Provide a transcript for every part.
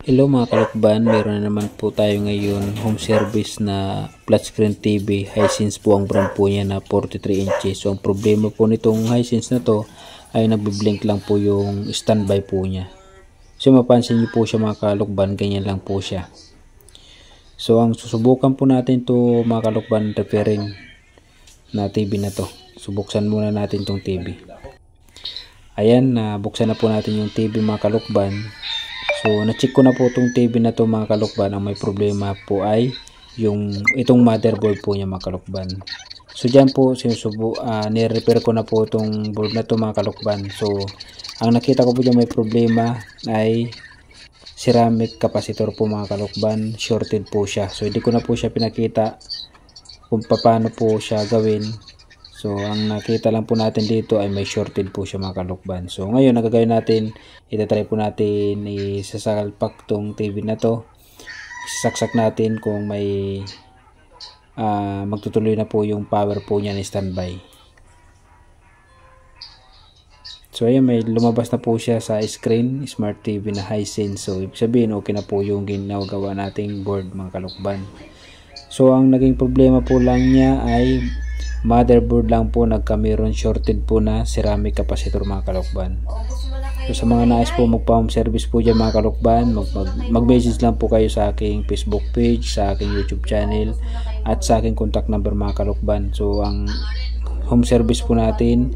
Hello mga kalukban, meron na naman po tayo ngayon home service na flat screen TV. Hisense po ang brand po niya na 43 inches. So ang problema po nitong Hisense na to ay nagbiblink lang po yung standby po niya. So mapansin niyo po siya mga kalukban, ganyan lang po siya. So ang susubukan po natin to mga kalukban, repairing na TV na to. Subuksan muna natin tong TV. Ayan, buksan na po natin yung TV mga kalukban. So, na-check ko na po itong TV na to mga kalukban. Ang may problema po ay itong motherboard po niya mga kalukban. So, dyan po ni-repair ko na po itong board na to mga kalukban. So, ang nakita ko po dyan may problema ay ceramic capacitor po mga kalukban. Shorted po siya. So, hindi ko na po siya pinakita kung paano po siya gawin. So, ang nakita lang po natin dito ay may shorted po siya mga kalukban. So, ngayon, nagagawin natin, itatry po natin isasalpak tong TV na to. Saksak natin kung may magtutuloy na po yung power po niya ni standby. So, ayan, may lumabas na po siya sa screen, Smart TV na Hisense. So, ibig sabihin, okay na po yung ginagawa nating board mga kalukban. So, ang naging problema po lang niya ay motherboard lang po, meron shorted po na ceramic capacitor mga kalukban. So sa mga nais po magpa-home service po dyan mga kalukban, mag-message lang po kayo sa aking Facebook page, sa aking YouTube channel, at sa aking contact number mga kalukban. So ang home service po natin,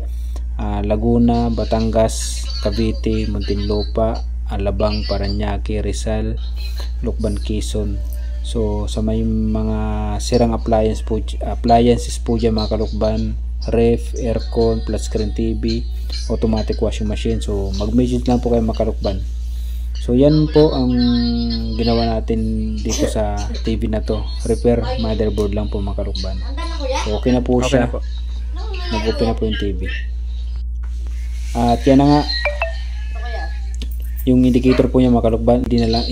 Laguna, Batangas, Cavite, Muntinlupa, Alabang, Parañaque, Rizal, Lucban, Quezon. So sa may mga sirang appliances po dyan mga kalukban, ref, aircon, flat screen TV, automatic washing machine. So mag-message lang po kayo mga kalukban. So yan po ang ginawa natin dito sa TV na to. Repair motherboard lang po mga kalukban. So okay na po siya. Nag-open na po yung TV. At yan na nga, yung indicator po niya mga kalukban,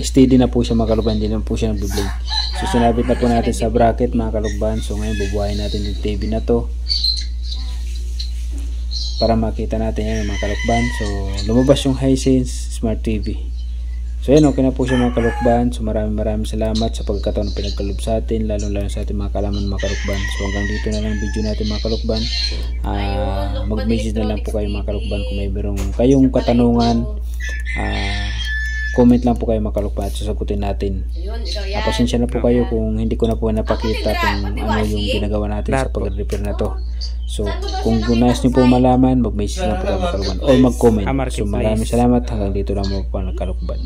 steady na po siya mga kalukban, hindi na po siya nagbiblink. So sinabit na po natin sa bracket mga kalukban. So ngayon bubuhayin natin yung TV na to para makita natin yan mga kalukban. So lumabas yung Hisense Smart TV. So yan, okay na po siya mga kalukban. So maraming salamat sa pagkakataon na pinagkalob sa atin, lalo sa ating mga kalaman mga kalukban. So hanggang dito na lang video natin mga kalukban. Mag-message na lang po kayo mga kalukban kung may kayong katanungan. Comment lang po kayo mga kalukban at sasagutin natin. Pasensya na po kayo kung hindi ko na po napakita kung ano yung ginagawa natin sa pag-repair na to. So kung nais nyo po malaman, mag-message lang po kayo mga kalukban o mag-comment. So maraming salamat, hanggang dito lang po mga kalukban.